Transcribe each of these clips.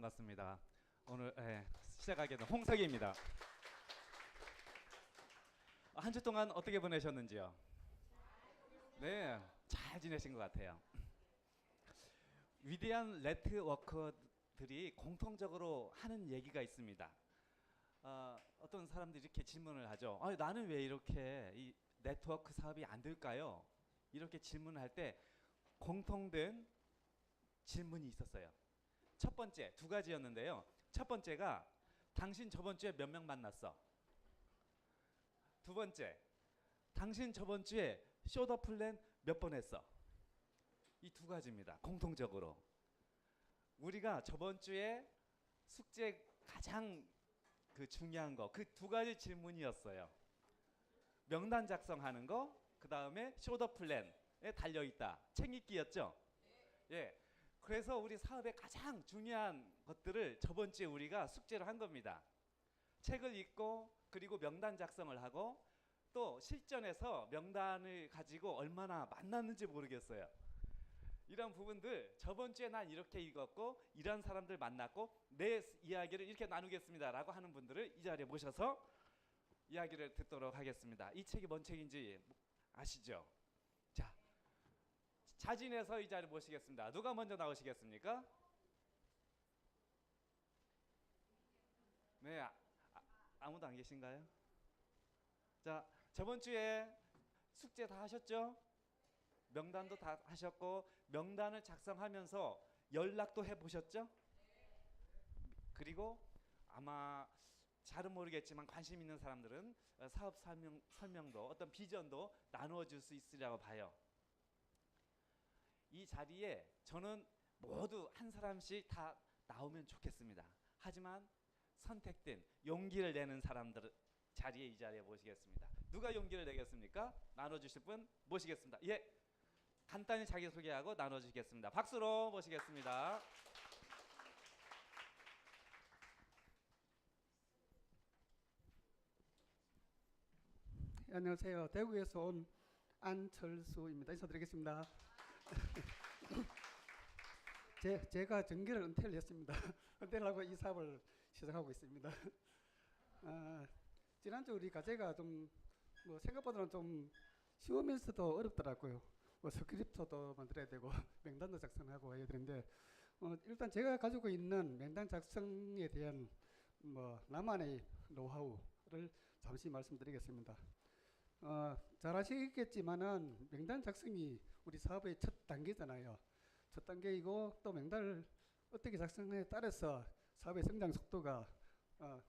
반갑습니다. 오늘 시작하게 된 홍석희입니다. 한 주 동안 어떻게 보내셨는지요? 네, 잘 지내신 것 같아요. 위대한 네트워커들이 공통적으로 하는 얘기가 있습니다. 어떤 사람들이 이렇게 질문을 하죠. 나는 왜 이렇게 이 네트워크 사업이 안 될까요? 이렇게 질문할 때 공통된 질문이 있었어요. 첫 번째, 두 가지였는데요. 첫 번째가 당신 저번 주에 몇 명 만났어? 두 번째, 당신 저번 주에 쇼더 플랜 몇 번 했어? 이 두 가지입니다. 공통적으로. 우리가 저번 주에 숙제 가장 중요한 거, 그 두 가지 질문이었어요. 명단 작성하는 거, 그 다음에 쇼더 플랜에 달려있다. 책 읽기였죠? 예. 그래서 우리 사업의 가장 중요한 것들을 저번 주에 우리가 숙제를 한 겁니다. 책을 읽고 그리고 명단 작성을 하고 또 실전에서 명단을 가지고 얼마나 만났는지 모르겠어요. 이런 부분들 저번 주에 난 이렇게 읽었고 이런 사람들 만났고 내 이야기를 이렇게 나누겠습니다 라고 하는 분들을 이 자리에 모셔서 이야기를 듣도록 하겠습니다. 이 책이 뭔 책인지 아시죠? 자, 자진해서 이 자리에 모시겠습니다. 누가 먼저 나오시겠습니까? 네, 아무도 안 계신가요? 자, 저번 주에 숙제 다 하셨죠? 명단도 다 하셨고 명단을 작성하면서 연락도 해보셨죠? 그리고 아마 잘은 모르겠지만 관심 있는 사람들은 사업 설명도 어떤 비전도 나누어 줄 수 있으리라고 봐요. 이 자리에 저는 모두 한 사람씩 다 나오면 좋겠습니다. 하지만 선택된 용기를 내는 사람들 자리에 이 자리에 모시겠습니다. 누가 용기를 내겠습니까? 나눠주실 분 모시겠습니다. 예, 간단히 자기소개하고 나눠주시겠습니다. 박수로 모시겠습니다. 안녕하세요. 대구에서 온 안철수입니다. 인사드리겠습니다. 제가 정계를 은퇴를 했습니다. 은퇴를 하고 이 사업을 시작하고 있습니다. 지난주 우리 과제가 좀 생각보다는 좀 쉬우면서도 어렵더라고요. 스크립트도 만들어야 되고 명단도 작성하고 해야 되는데 일단 제가 가지고 있는 명단 작성에 대한 나만의 노하우를 잠시 말씀드리겠습니다. 잘 아시겠지만은 명단 작성이 우리 사업의 첫 단계잖아요. 첫 단계이고 또 명단을 어떻게 작성에 따라서 사업의 성장 속도가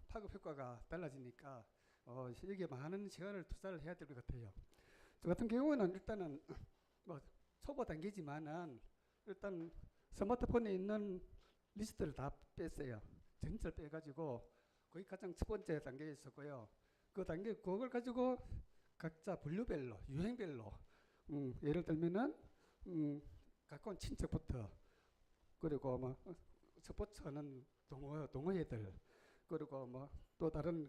파급 효과가 달라지니까 여기에 많은 시간을 투자를 해야 될 것 같아요. 저 같은 경우는 일단은 초보 단계지만은 일단 스마트폰에 있는 리스트를 다 뺐어요. 전체를 빼가지고 거기 가장 첫 번째 단계에 있었고요. 그걸 가지고 각자 분류별로 유형별로 예를 들면은 가까운 친척부터 그리고 스포츠하는 동호회들 그리고 또 다른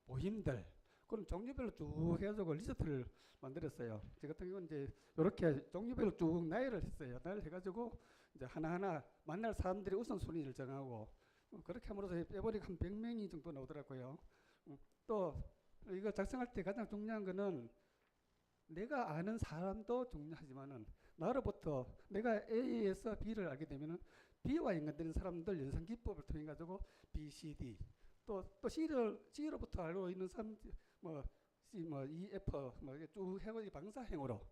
모임들 그런 종류별로 쭉 해가지고 리스트를 만들었어요. 저 같은 경우는 이제 이렇게 종류별로 쭉 나열을 했어요. 나열을 해가지고 이제 하나하나 만날 사람들의 우선순위를 정하고 그렇게 함으로써 빼버리고 한 100명이 정도 나오더라고요. 또 이거 작성할 때 가장 중요한 거는 내가 아는 사람도 중요하지만은 나로부터 내가 A에서 B를 알게 되면은 B와 연관되는 사람들 연산 기법을 통해 가지고 B, C, D 또 C로부터 알고 있는 사람 C, E, F 쭉 해가지고 방사행으로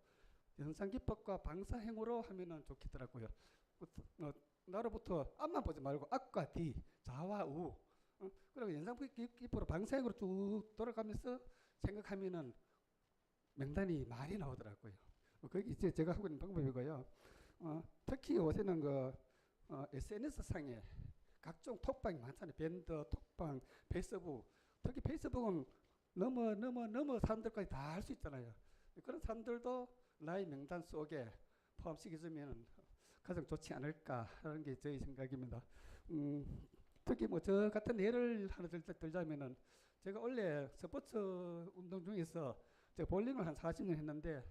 연산 기법과 방사행으로 하면은 좋겠더라고요. 나로부터 앞만 보지 말고 앞과 뒤, 좌와 우 그리고 연산 기법으로 방사행으로 쭉 돌아가면서 생각하면은 명단이 많이 나오더라고요. 그게 이제 제가 하고 있는 방법이고요. 특히 요새는 SNS 상에 각종 톡방이 많잖아요. 밴더, 톡방, 페이스북. 특히 페이스북은 너무 사람들까지 다 할 수 있잖아요. 그런 사람들도 나의 명단 속에 포함시켜주면 가장 좋지 않을까 하는 게 저희 생각입니다. 특히 저 같은 예를 하나 들자면은 제가 원래 스포츠 운동 중에서 제가 볼링을 한 40년 했는데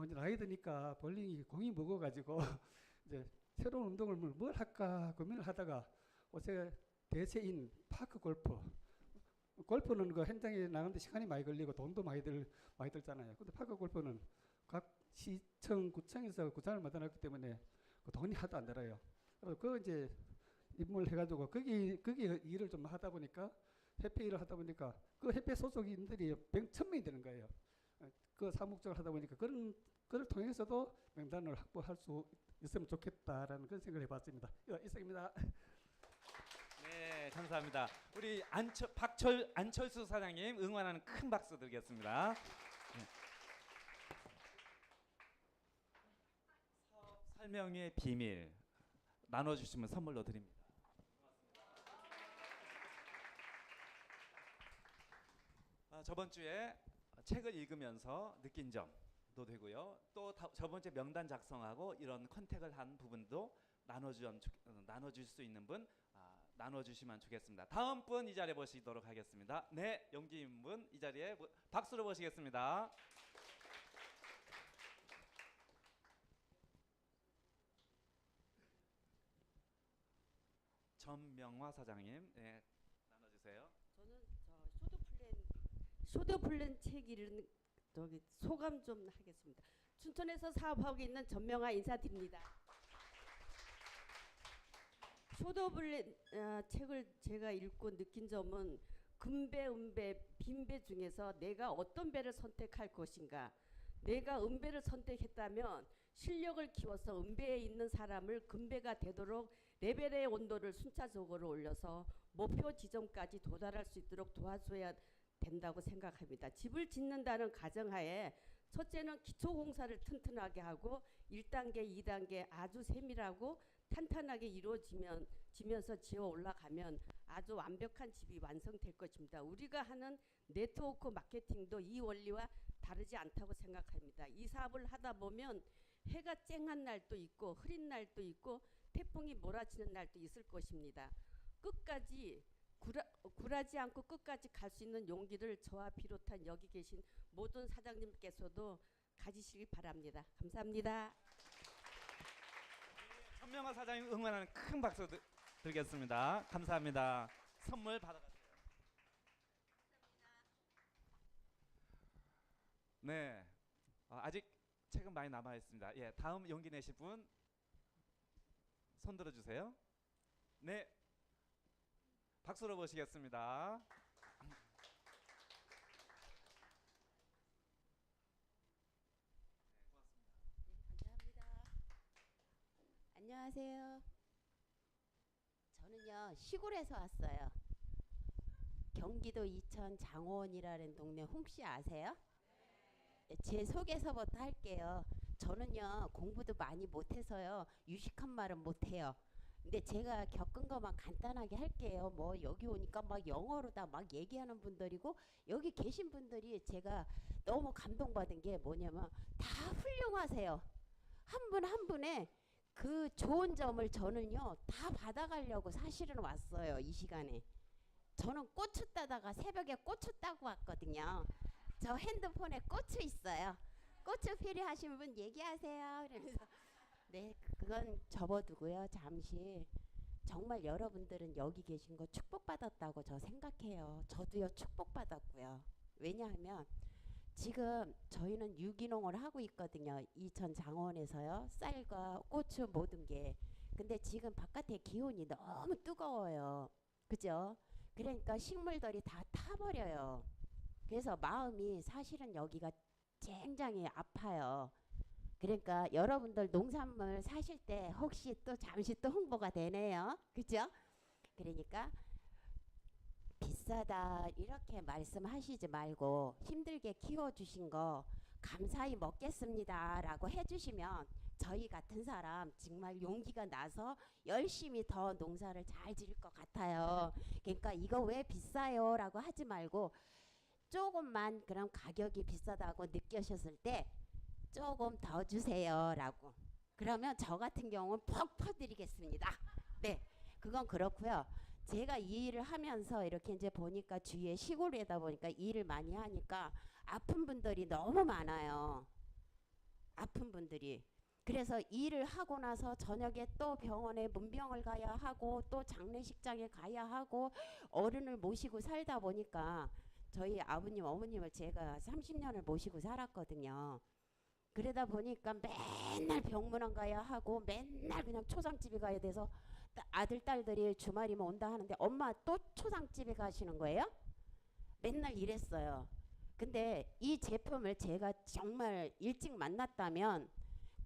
이제 나이 드니까 볼링이 공이 무거워가지고 이제 새로운 운동을 뭘 할까 고민을 하다가 요새 대세인 파크 골프. 골프는 그 현장에 나가는데 시간이 많이 걸리고 돈도 많이 들잖아요. 근데 파크 골프는 각 시청, 구청에서 구장을 마련했기 때문에 그 돈이 하도 안 들어요. 그래서 그 이제 입문을 해가지고 거기 일을 좀 하다 보니까 협회 일을 하다 보니까 그 협회 소속인들이 1,000명이 되는 거예요. 그 사목적으로 하다 보니까 그런 그걸 통해서도 명단을 확보할 수 있으면 좋겠다라는 그런 생각을 해봤습니다. 이상입니다. 네, 감사합니다. 우리 안철수 사장님 응원하는 큰 박수 드리겠습니다. 네. 사업 설명의 비밀 나눠주시면 선물로 드립니다. 저번 주에 책을 읽으면서 느낀 점도 되고요. 또 저번 주에 명단 작성하고 이런 컨택을 한 부분도 나눠줄 수 있는 분 나눠주시면 좋겠습니다. 다음 분 이 자리에 모시도록 하겠습니다. 네, 용기인 분 이 자리에 박수로 모시겠습니다. 전명화 사장님, 네, 나눠주세요. 저는 소드플랜 책 읽는 소감 좀 하겠습니다. 춘천에서 사업하고 있는 전명아 인사드립니다. 소드플랜 책을 제가 읽고 느낀 점은 금배, 은배, 빈배 중에서 내가 어떤 배를 선택할 것인가. 내가 은배를 선택했다면 실력을 키워서 은배에 있는 사람을 금배가 되도록 레벨의 온도를 순차적으로 올려서 목표 지점까지 도달할 수 있도록 도와줘야 된다고 생각합니다. 집을 짓는다는 가정하에 첫째는 기초공사를 튼튼하게 하고 1단계, 2단계 아주 세밀하고 탄탄하게 이루어지면서 지어 올라가면 아주 완벽한 집이 완성될 것입니다. 우리가 하는 네트워크 마케팅도 이 원리와 다르지 않다고 생각합니다. 이 사업을 하다 보면 해가 쨍한 날도 있고 흐린 날도 있고 태풍이 몰아치는 날도 있을 것입니다. 끝까지 굴하지 않고 끝까지 갈 수 있는 용기를 저와 비롯한 여기 계신 모든 사장님께서도 가지시길 바랍니다. 감사합니다. 전명화 사장님 응원하는 큰 박수 드리겠습니다. 감사합니다. 선물 받아가세요. 네, 아직 책은 많이 남아 있습니다. 예, 다음 용기 내실 분 손 들어주세요. 네, 박수로 모시겠습니다. 감사합니다. 안녕하세요. 저는요 시골에서 왔어요. 경기도 이천 장원이라는 동네 혹시 아세요? 제 소개서부터 할게요. 저는요 공부도 많이 못해서요 유식한 말은 못해요. 근데 제가 겪은 것만 간단하게 할게요. 뭐 여기 오니까 막 영어로 다 막 얘기하는 분들이고 여기 계신 분들이 제가 너무 감동받은 게 뭐냐면 다 훌륭하세요. 한 분 한 분의 그 좋은 점을 저는요 다 받아가려고 사실은 왔어요. 이 시간에 저는 고추 따다가 새벽에 고추 따고 왔거든요. 저 핸드폰에 고추 있어요. 고추 필요하신 분 얘기하세요. 이러면서 네 그건 접어두고요. 잠시 정말 여러분들은 여기 계신 거 축복받았다고 저 생각해요. 저도요 축복받았고요. 왜냐하면 지금 저희는 유기농을 하고 있거든요. 이천 장원에서요. 쌀과 고추 모든 게. 근데 지금 바깥에 기온이 너무 뜨거워요. 그죠? 그러니까 식물들이 다 타버려요. 그래서 마음이 사실은 여기가 굉장히 아파요. 그러니까 여러분들 농산물 사실 때 혹시 또 잠시 또 홍보가 되네요. 그죠? 그러니까 비싸다 이렇게 말씀하시지 말고 힘들게 키워주신 거 감사히 먹겠습니다 라고 해주시면 저희 같은 사람 정말 용기가 나서 열심히 더 농사를 잘 지을 것 같아요. 그러니까 이거 왜 비싸요 라고 하지 말고 조금만 그럼 가격이 비싸다고 느끼셨을 때 조금 더 주세요 라고 그러면 저 같은 경우는 퍽 퍼드리겠습니다. 네 그건 그렇고요. 제가 이 일을 하면서 이렇게 이제 보니까 주위에 시골이다 보니까 일을 많이 하니까 아픈 분들이 너무 많아요. 아픈 분들이. 그래서 일을 하고 나서 저녁에 또 병원에 문병을 가야 하고 또 장례식장에 가야 하고 어른을 모시고 살다 보니까 저희 아버님 어머님을 제가 30년을 모시고 살았거든요. 그러다 보니까 맨날 병문안 가야 하고 맨날 그냥 초상집에 가야 돼서 아들 딸들이 주말이면 온다 하는데 엄마 또 초상집에 가시는 거예요? 맨날 이랬어요. 근데 이 제품을 제가 정말 일찍 만났다면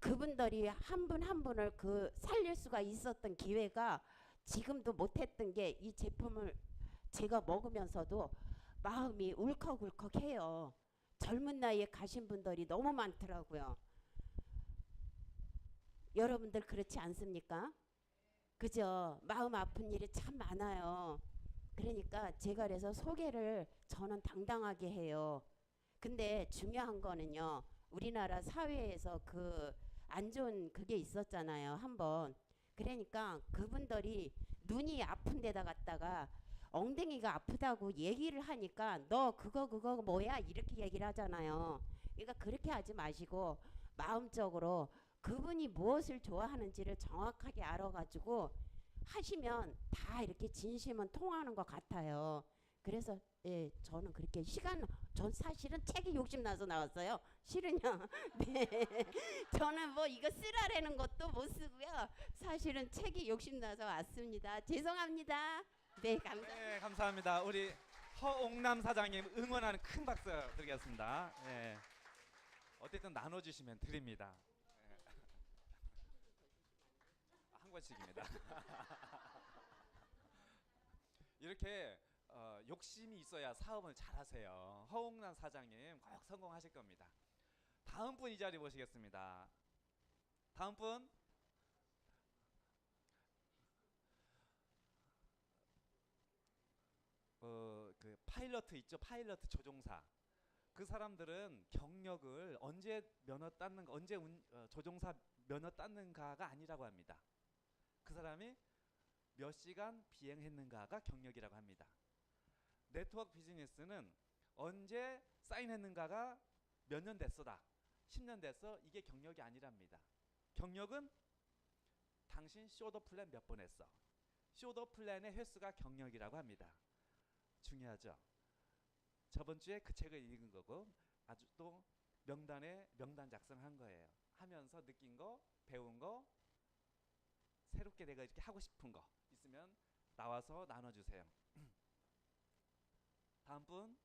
그분들이 한 분 한 분을 그 살릴 수가 있었던 기회가 지금도 못했던 게 이 제품을 제가 먹으면서도 마음이 울컥울컥해요. 젊은 나이에 가신 분들이 너무 많더라고요. 여러분들 그렇지 않습니까? 그죠? 마음 아픈 일이 참 많아요. 그러니까 제가 그래서 소개를 저는 당당하게 해요. 근데 중요한 거는요. 우리나라 사회에서 그 안 좋은 그게 있었잖아요. 한번. 그러니까 그분들이 눈이 아픈 데다 갔다가 엉덩이가 아프다고 얘기를 하니까 너 그거 뭐야 이렇게 얘기를 하잖아요. 그러니까 그렇게 하지 마시고 마음적으로 그분이 무엇을 좋아하는지를 정확하게 알아가지고 하시면 다 이렇게 진심은 통하는 것 같아요. 그래서 예, 저는 그렇게 전 사실은 책이 욕심나서 나왔어요. 실은요. 네. 저는 뭐 이거 쓰라라는 것도 못 쓰고요. 사실은 책이 욕심나서 왔습니다. 죄송합니다. 네, 감사합니다. 네, 감사합니다. 우리 허옥남 사장님 응원하는 큰 박수 드리겠습니다. 예. 어쨌든 나눠주시면 드립니다. 예. 한 권씩입니다. 이렇게 욕심이 있어야 사업을 잘하세요. 허옥남 사장님 꼭 성공하실 겁니다. 다음 분 이 자리 모시겠습니다. 다음 분. 그 파일럿 있죠. 파일럿 조종사. 그 사람들은 경력을 언제 면허 땄는가, 언제 조종사 면허 땄는가가 아니라고 합니다. 그 사람이 몇 시간 비행했는가가 경력이라고 합니다. 네트워크 비즈니스는 언제 사인했는가가 몇 년 됐어다. 10년 됐어. 이게 경력이 아니랍니다. 경력은 당신 쇼더 플랜 몇 번 했어. 쇼더 플랜의 횟수가 경력이라고 합니다. 중요하죠. 저번 주에 그 책을 읽은 거고 아주 또 명단 작성한 거예요. 하면서 느낀 거, 배운 거, 새롭게 내가 이렇게 하고 싶은 거 있으면 나와서 나눠주세요. 다음 분.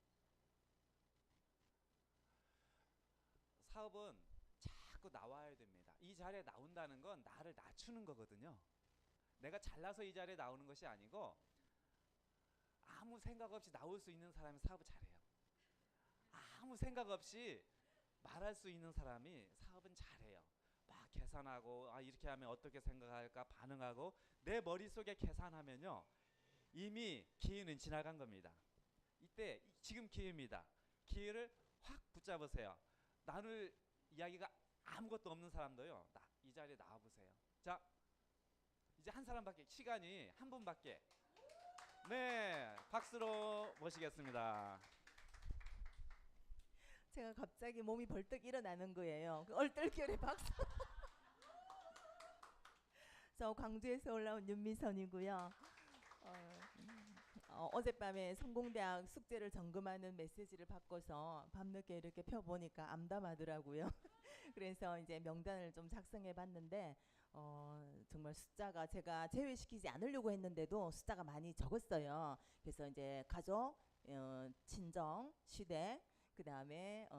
사업은 자꾸 나와야 됩니다. 이 자리에 나온다는 건 나를 낮추는 거거든요. 내가 잘나서 이 자리에 나오는 것이 아니고 아무 생각 없이 나올 수 있는 사람이 사업을 잘해요. 아무 생각 없이 말할 수 있는 사람이 사업은 잘해요. 막 계산하고 이렇게 하면 어떻게 생각할까 반응하고 내 머릿속에 계산하면요. 이미 기회는 지나간 겁니다. 이때 지금 기회입니다. 기회를 확 붙잡으세요. 나눌 이야기가 아무것도 없는 사람도요. 이 자리에 나와보세요. 자, 이제 한 사람밖에 시간이 한 분밖에. 네, 박수로 모시겠습니다. 제가 갑자기 몸이 벌떡 일어나는 거예요. 그 얼떨결에 박수. 저 광주에서 올라온 윤미선이고요. 어젯밤에 성공대학 숙제를 점검하는 메시지를 받고서 밤늦게 이렇게 펴보니까 암담하더라고요. 그래서 이제 명단을 좀 작성해 봤는데 정말 숫자가 제가 제외시키지 않으려고 했는데도 숫자가 많이 적었어요. 그래서 이제 가족, 친정, 시댁, 그 다음에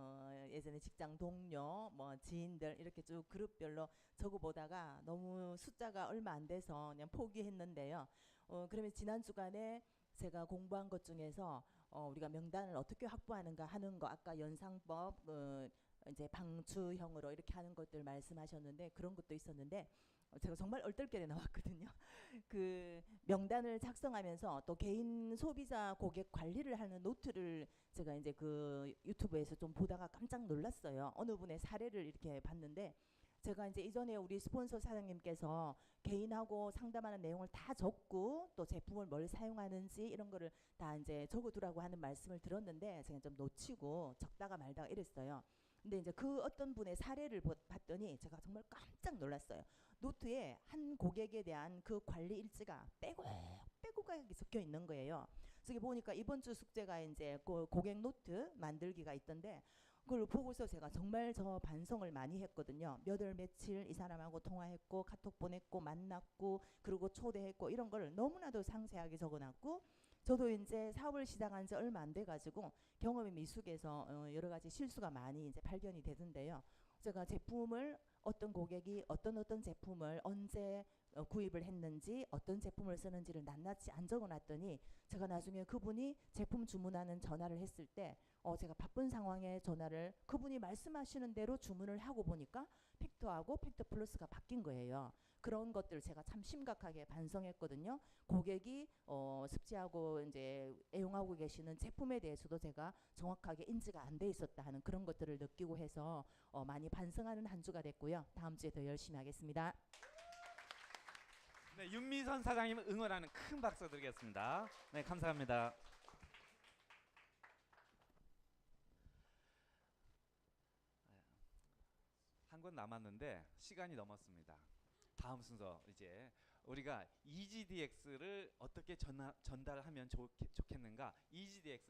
예전에 직장 동료, 뭐 지인들 이렇게 쭉 그룹별로 적어보다가 너무 숫자가 얼마 안 돼서 그냥 포기했는데요. 그러면 지난 주간에 제가 공부한 것 중에서 우리가 명단을 어떻게 확보하는가 하는 거 아까 연상법 이제 방추형으로 이렇게 하는 것들 말씀하셨는데 그런 것도 있었는데 제가 정말 얼떨결에 나왔거든요. 그 명단을 작성하면서 또 개인 소비자 고객 관리를 하는 노트를 제가 이제 그 유튜브에서 좀 보다가 깜짝 놀랐어요. 어느 분의 사례를 이렇게 봤는데 제가 이제 이전에 우리 스폰서 사장님께서 개인하고 상담하는 내용을 다 적고 또 제품을 뭘 사용하는지 이런 거를 다 이제 적어두라고 하는 말씀을 들었는데 제가 좀 놓치고 적다가 말다가 이랬어요. 근데 이제 그 어떤 분의 사례를 봤더니 제가 정말 깜짝 놀랐어요. 노트에 한 고객에 대한 그 관리 일지가 빼곡하게 적혀 있는 거예요. 그래서 이게 보니까 이번 주 숙제가 이제 그 고객 노트 만들기가 있던데, 그걸 보고서 제가 정말 저 반성을 많이 했거든요. 몇 월 며칠 이 사람하고 통화했고 카톡 보냈고 만났고 그리고 초대했고 이런 걸 너무나도 상세하게 적어놨고, 저도 이제 사업을 시작한 지 얼마 안 돼 가지고 경험이 미숙해서 여러 가지 실수가 많이 이제 발견이 되던데요. 제가 제품을 어떤 고객이 어떤 제품을 언제 구입을 했는지 어떤 제품을 쓰는지를 낱낱이 안 적어놨더니, 제가 나중에 그분이 제품 주문하는 전화를 했을 때 제가 바쁜 상황에 전화를 그분이 말씀하시는 대로 주문을 하고 보니까 팩토하고 팩토 플러스가 바뀐 거예요. 그런 것들을 제가 참 심각하게 반성했거든요. 고객이 습지하고 이제 애용하고 계시는 제품에 대해서도 제가 정확하게 인지가 안 돼 있었다 하는 그런 것들을 느끼고 해서 많이 반성하는 한 주가 됐고요. 다음 주에 더 열심히 하겠습니다. 네, 윤미선 사장님 응원하는 큰 박수 드리겠습니다. 네, 감사합니다. 한 권 남았는데 시간이 넘었습니다. 다음 순서 이제 우리가 EGDX를 어떻게 전달하면 좋겠는가? EGDX